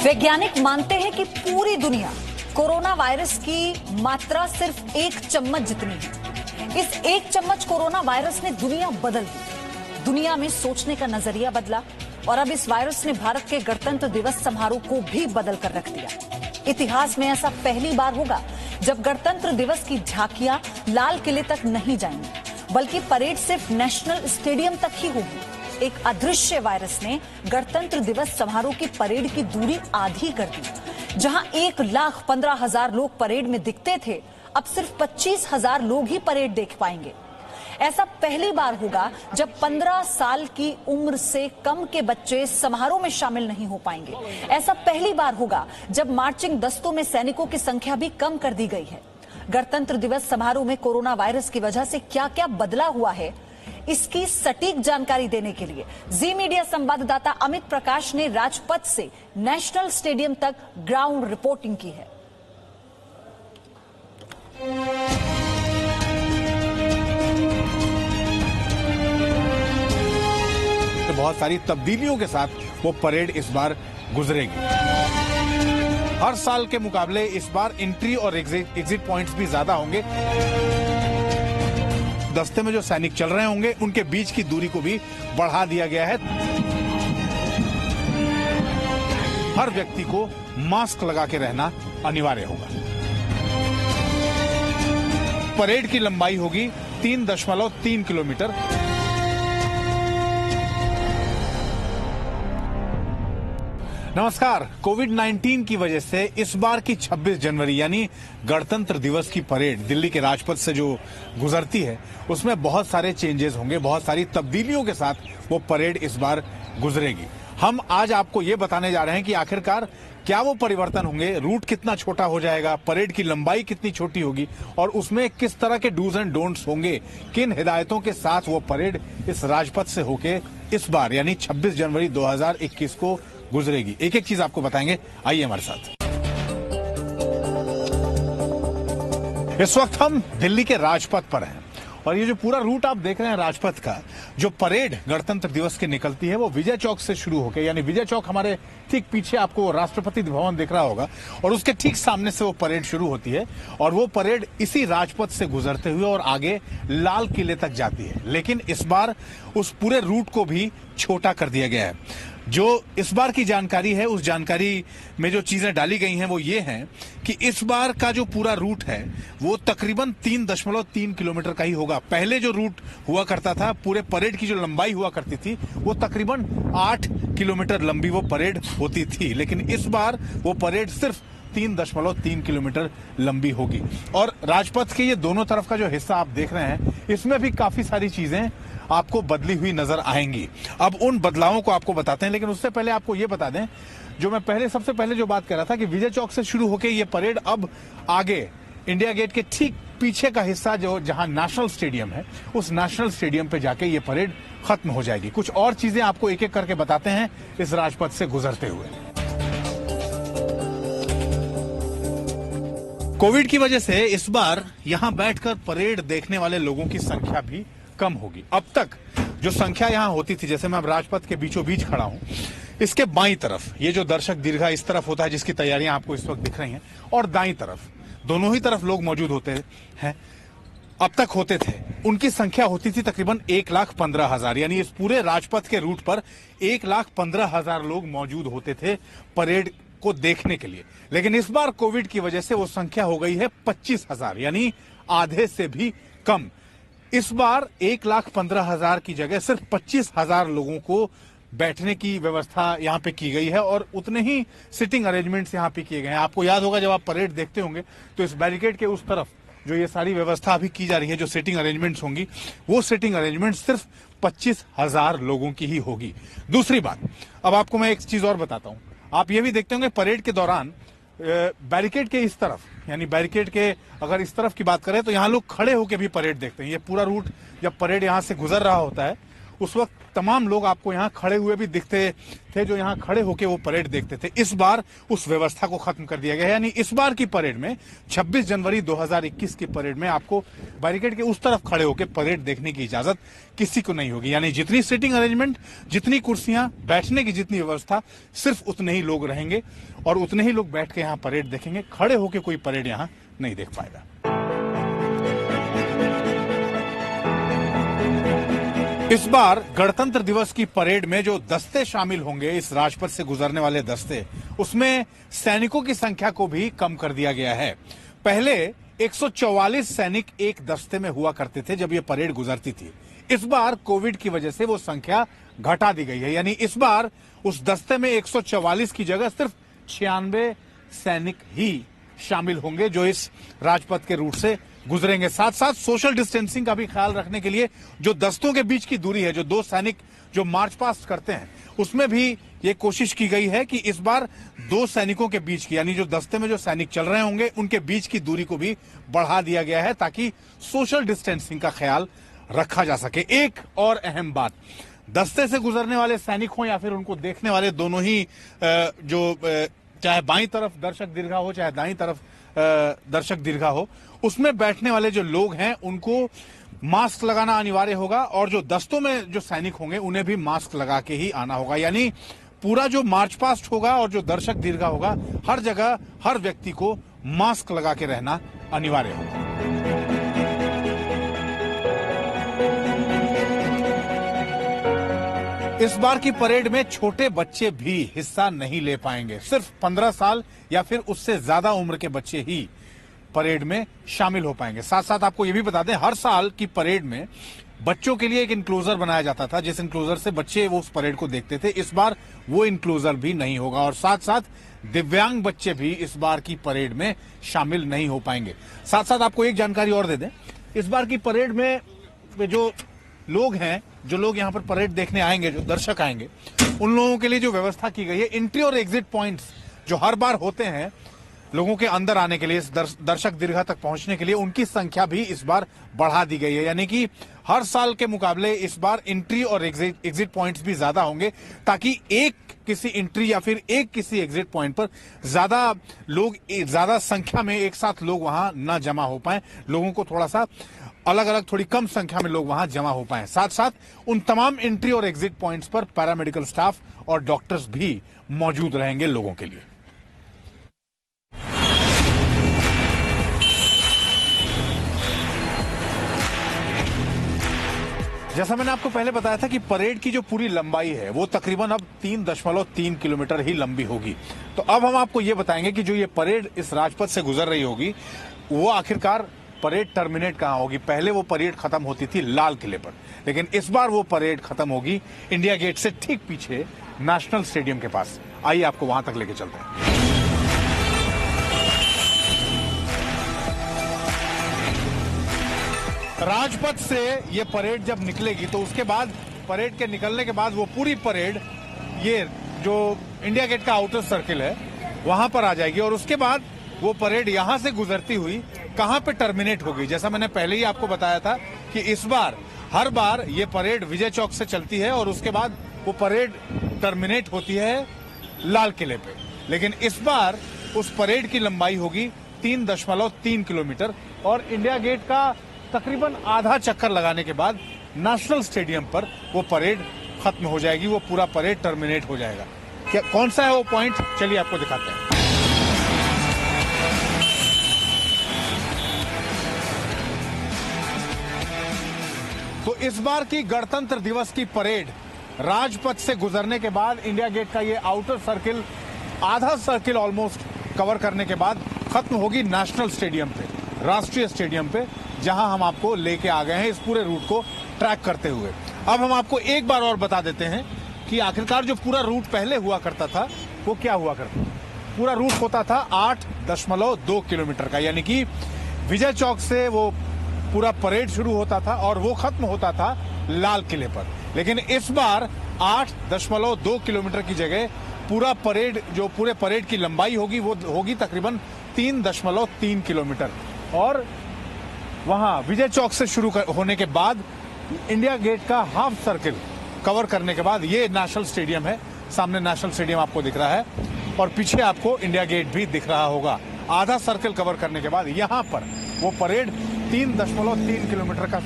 वैज्ञानिक मानते हैं कि पूरी दुनिया कोरोना वायरस की मात्रा सिर्फ 1 चम्मच जितनी है। इस 1 चम्मच कोरोना वायरस ने दुनिया बदल दी। दुनिया में सोचने का नजरिया बदला और अब इस वायरस ने भारत के गणतंत्र दिवस समारोह को भी बदल कर रख दिया। इतिहास में ऐसा पहली बार होगा जब गणतंत्र दिवस की झांकियां लाल किले तक नहीं जाएंगी, बल्कि परेड सिर्फ नेशनल स्टेडियम तक ही होगी। एक अदृश्य वायरस ने गणतंत्र दिवस समारोह की परेड की दूरी आधी कर दी। जहां 1,15,000 लोग परेड में दिखते थे, अब सिर्फ 25,000 लोग ही परेड देख पाएंगे। ऐसा पहली बार होगा जब 15 साल की उम्र से कम के बच्चे समारोह में शामिल नहीं हो पाएंगे। ऐसा पहली बार होगा जब मार्चिंग दस्तों में सैनिकों की संख्या भी कम कर दी गई है। गणतंत्र दिवस समारोह में कोरोना वायरस की वजह से क्या क्या बदला हुआ है, इसकी सटीक जानकारी देने के लिए जी मीडिया संवाददाता अमित प्रकाश ने राजपथ से नेशनल स्टेडियम तक ग्राउंड रिपोर्टिंग की है। तो बहुत सारी तब्दीलियों के साथ वो परेड इस बार गुजरेगी। हर साल के मुकाबले इस बार एंट्री और एग्जिट पॉइंट्स भी ज्यादा होंगे। दस्ते में जो सैनिक चल रहे होंगे उनके बीच की दूरी को भी बढ़ा दिया गया है। हर व्यक्ति को मास्क लगा के रहना अनिवार्य होगा। परेड की लंबाई होगी 3.3 किलोमीटर। नमस्कार। कोविड-19 की वजह से इस बार की 26 जनवरी यानी गणतंत्र दिवस की परेड दिल्ली के राजपथ से जो गुजरती है उसमें बहुत सारे चेंजेस होंगे, बहुत सारी तब्दीलियों के साथ वो परेड इस बार गुजरेगी। हम आज आपको ये बताने जा रहे हैं कि आखिरकार क्या वो परिवर्तन होंगे, रूट कितना छोटा हो जाएगा, परेड की लंबाई कितनी छोटी होगी और उसमें किस तरह के डूज एंड डोंट्स होंगे, किन हिदायतों के साथ वो परेड इस राजपथ से होके इस बार यानी 26 जनवरी 2021 को गुजरेगी। एक एक चीज आपको बताएंगे, आइए हमारे साथ। इस वक्त हम दिल्ली के राजपथ पर हैं और ये जो पूरा रूट आप देख रहे हैं राजपथ का, जो परेड गणतंत्र दिवस की निकलती है वो विजय चौक से शुरू होकर, यानी विजय चौक हमारे ठीक पीछे आपको राष्ट्रपति भवन दिख रहा होगा और उसके ठीक सामने से वो परेड शुरू होती है और वो परेड इसी राजपथ से गुजरते हुए और आगे लाल किले तक जाती है। लेकिन इस बार उस पूरे रूट को भी छोटा कर दिया गया है। जो इस बार की जानकारी है, उस जानकारी में जो चीजें डाली गई हैं वो ये हैं कि इस बार का जो पूरा रूट है वो तकरीबन 3.3 किलोमीटर का ही होगा। पहले जो रूट हुआ करता था, पूरे परेड की जो लंबाई हुआ करती थी वो तकरीबन 8 किलोमीटर लंबी वो परेड होती थी, लेकिन इस बार वो परेड सिर्फ 3.3 किलोमीटर लंबी होगी। और राजपथ के ये दोनों तरफ का जो हिस्सा आप देख रहे हैं इसमें भी काफी सारी चीजें आपको बदली हुई नजर आएंगी। अब उन बदलावों को आपको बताते हैं, लेकिन उससे पहले आपको ये बता दें, जो मैं सबसे पहले जो बात कर रहा था कि विजय चौक से शुरू होकर ये परेड अब आगे इंडिया गेट के ठीक पीछे का हिस्सा जो जहां नेशनल स्टेडियम है, उस नेशनल स्टेडियम पे जाके ये परेड खत्म हो जाएगी। कुछ और चीजें आपको एक एक करके बताते हैं इस राजपथ से गुजरते हुए। कोविड की वजह से इस बार यहां बैठकर परेड देखने वाले लोगों की संख्या भी कम होगी। अब तक जो संख्या यहां होती थी, जैसे मैं अब राजपथ के बीचों बीच खड़ा हूं, इसके बाईं तरफ ये जो दर्शक दीर्घा इस तरफ होता है जिसकी तैयारियां आपको इस वक्त दिख रही हैं, और दाईं तरफ, दोनों ही तरफ लोग मौजूद होते हैं, अब तक होते थे, उनकी संख्या होती थी तकरीबन 1,15,000। यानी इस पूरे राजपथ के रूट पर 1,15,000 लोग मौजूद होते थे परेड को देखने के लिए। लेकिन इस बार कोविड की वजह से वो संख्या हो गई है 25,000, यानी आधे से भी कम। इस बार 1,15,000 की जगह सिर्फ 25,000 लोगों को बैठने की व्यवस्था यहाँ पे की गई है और उतने ही सिटिंग अरेंजमेंट्स यहाँ पे किए गए हैं। आपको याद होगा जब आप परेड देखते होंगे तो इस बैरिकेड के उस तरफ जो ये सारी व्यवस्था अभी की जा रही है, जो सिटिंग अरेंजमेंट्स होंगी, वो सिटिंग अरेंजमेंट सिर्फ 25,000 लोगों की ही होगी। दूसरी बात, अब आपको मैं एक चीज और बताता हूँ। आप ये भी देखते होंगे परेड के दौरान बैरिकेड के इस तरफ, यानी बैरिकेड के अगर इस तरफ की बात करें तो यहाँ लोग खड़े होकर भी परेड देखते हैं। ये पूरा रूट जब परेड यहाँ से गुजर रहा होता है उस वक्त तमाम लोग आपको यहाँ खड़े हुए भी दिखते थे, जो यहाँ खड़े होके वो परेड देखते थे। इस बार उस व्यवस्था को खत्म कर दिया गया है, यानी इस बार की परेड में 26 जनवरी 2021 की परेड में आपको बैरिकेड के उस तरफ खड़े होकर परेड देखने की इजाजत किसी को नहीं होगी। यानी जितनी सीटिंग अरेंजमेंट, जितनी कुर्सियां, बैठने की जितनी व्यवस्था, सिर्फ उतने ही लोग रहेंगे और उतने ही लोग बैठ के यहाँ परेड देखेंगे। खड़े होकर कोई परेड यहाँ नहीं देख पाएगा। इस बार गणतंत्र दिवस की परेड में जो दस्ते शामिल होंगे, इस राजपथ से गुजरने वाले दस्ते, उसमें सैनिकों की संख्या को भी कम कर दिया गया है। पहले 144 सैनिक एक दस्ते में हुआ करते थे जब ये परेड गुजरती थी। इस बार कोविड की वजह से वो संख्या घटा दी गई है, यानी इस बार उस दस्ते में 144 की जगह सिर्फ 96 सैनिक ही शामिल होंगे जो इस राजपथ के रूट से गुजरेंगे। साथ साथ सोशल डिस्टेंसिंग का भी ख्याल रखने के लिए जो दस्तों के बीच की दूरी है, जो दो सैनिक जो मार्च पास्ट करते हैं, उसमें भी ये कोशिश की गई है कि इस बार दो सैनिकों के बीच की, यानी जो दस्ते में जो सैनिक चल रहे होंगे उनके बीच की दूरी को भी बढ़ा दिया गया है ताकि सोशल डिस्टेंसिंग का ख्याल रखा जा सके। एक और अहम बात, दस्ते से गुजरने वाले सैनिक हो या फिर उनको देखने वाले दोनों ही चाहे बाईं तरफ दर्शक दीर्घा हो चाहे दाईं तरफ दर्शक दीर्घा हो, उसमें बैठने वाले जो लोग हैं उनको मास्क लगाना अनिवार्य होगा और जो दस्तों में जो सैनिक होंगे उन्हें भी मास्क लगा के ही आना होगा। यानी पूरा जो मार्च पास्ट होगा और जो दर्शक दीर्घा होगा, हर जगह हर व्यक्ति को मास्क लगा के रहना अनिवार्य होगा। इस बार की परेड में छोटे बच्चे भी हिस्सा नहीं ले पाएंगे। सिर्फ 15 साल या फिर उससे ज्यादा उम्र के बच्चे ही परेड में शामिल हो पाएंगे। साथ साथ आपको यह भी बता दें, हर साल की परेड में बच्चों के लिए एक इंक्लोजर बनाया जाता था, जिस इंक्लोजर से बच्चे वो उस परेड को देखते थे। इस बार वो इंक्लोजर भी नहीं होगा और साथ साथ दिव्यांग बच्चे भी इस बार की परेड में शामिल नहीं हो पाएंगे। साथ साथ आपको एक जानकारी और दे दें, इस बार की परेड में जो लोग हैं, जो लोग यहाँ पर परेड देखने आएंगे, जो दर्शक आएंगे, उन लोगों के लिए जो व्यवस्था की गई है, एंट्री और एग्जिट पॉइंट्स जो हर बार होते हैं लोगों के अंदर आने के लिए, इस दर्शक दीर्घा तक पहुंचने के लिए, उनकी संख्या भी इस बार बढ़ा दी गई है। यानी कि हर साल के मुकाबले इस बार एंट्री और एग्जिट पॉइंट्स भी ज्यादा होंगे ताकि एक किसी एंट्री या फिर एक किसी एग्जिट पॉइंट पर ज्यादा लोग, ज्यादा संख्या में एक साथ लोग वहां न जमा हो पाए, लोगों को थोड़ा सा अलग अलग, थोड़ी कम संख्या में लोग वहां जमा हो पाए। साथ साथ उन तमाम एंट्री और एग्जिट पॉइंट्स पर पैरामेडिकल स्टाफ और डॉक्टर्स भी मौजूद रहेंगे लोगों के लिए। जैसा मैंने आपको पहले बताया था कि परेड की जो पूरी लंबाई है वो तकरीबन अब 3.3 किलोमीटर ही लंबी होगी। तो अब हम आपको ये बताएंगे कि जो ये परेड इस राजपथ से गुजर रही होगी वो आखिरकार परेड टर्मिनेट कहां होगी। पहले वो परेड खत्म होती थी लाल किले पर, लेकिन इस बार वो परेड खत्म होगी इंडिया गेट से ठीक पीछे नेशनल स्टेडियम के पास। आइए आपको वहां तक लेके चलते हैं। राजपथ से ये परेड जब निकलेगी तो उसके बाद, परेड के निकलने के बाद, वो पूरी परेड ये जो इंडिया गेट का आउटर सर्किल है वहां पर आ जाएगी और उसके बाद वो परेड यहां से गुजरती हुई कहां पे टर्मिनेट होगी। जैसा मैंने पहले ही आपको बताया था कि इस बार हर बार ये परेड विजय चौक से चलती है और उसके बाद वो परेड टर्मिनेट होती है लाल किले पे, लेकिन इस बार उस परेड की लंबाई होगी 3.3 किलोमीटर और इंडिया गेट का तकरीबन आधा चक्कर लगाने के बाद नेशनल स्टेडियम पर वो परेड खत्म हो जाएगी, वो पूरा परेड टर्मिनेट हो जाएगा। क्या कौन सा है वो पॉइंट, चलिए आपको दिखाते हैं। तो इस बार की गणतंत्र दिवस की परेड राजपथ से गुजरने के बाद इंडिया गेट का ये आउटर सर्किल, आधा सर्किल ऑलमोस्ट कवर करने के बाद खत्म होगी नेशनल स्टेडियम पे, राष्ट्रीय स्टेडियम पे, जहां हम आपको लेके आ गए हैं इस पूरे रूट को ट्रैक करते हुए। अब हम आपको एक बार और बता देते हैं कि आखिरकार जो पूरा रूट पहले हुआ करता था वो क्या हुआ करता था। पूरा रूट होता था 8.2 किलोमीटर का, यानी कि विजय चौक से वो पूरा परेड शुरू होता था और वो खत्म होता था लाल किले पर। लेकिन इस बार 8.2 किलोमीटर की जगह पूरा परेड, जो पूरे परेड की लंबाई होगी वो होगी तकरीबन 3.3 किलोमीटर और वहां विजय चौक से शुरू होने के बाद इंडिया गेट का हाफ सर्किल कवर करने के बाद ये नेशनल स्टेडियम है, सामने नेशनल स्टेडियम आपको दिख रहा है और पीछे आपको इंडिया गेट भी दिख रहा होगा। आधा सर्किल कवर करने के बाद यहाँ पर वो परेड 3.3 किलोमीटर का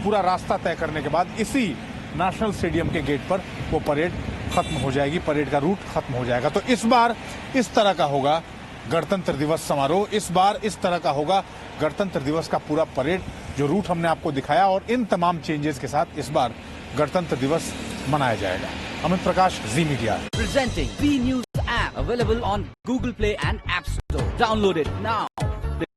पूरा रास्ता तय करने के बाद इसी नेशनल स्टेडियम के गेट पर वो परेड खत्म हो जाएगी, परेड का रूट खत्म हो जाएगा। तो इस बार इस तरह का होगा गणतंत्र दिवस समारोह, इस बार इस तरह का होगा गणतंत्र दिवस का पूरा परेड, जो रूट हमने आपको दिखाया और इन तमाम चेंजेस के साथ इस बार गणतंत्र दिवस मनाया जाएगा। अमित प्रकाश, जी media. Presenting B News app available on Google Play and App Store. Download it now.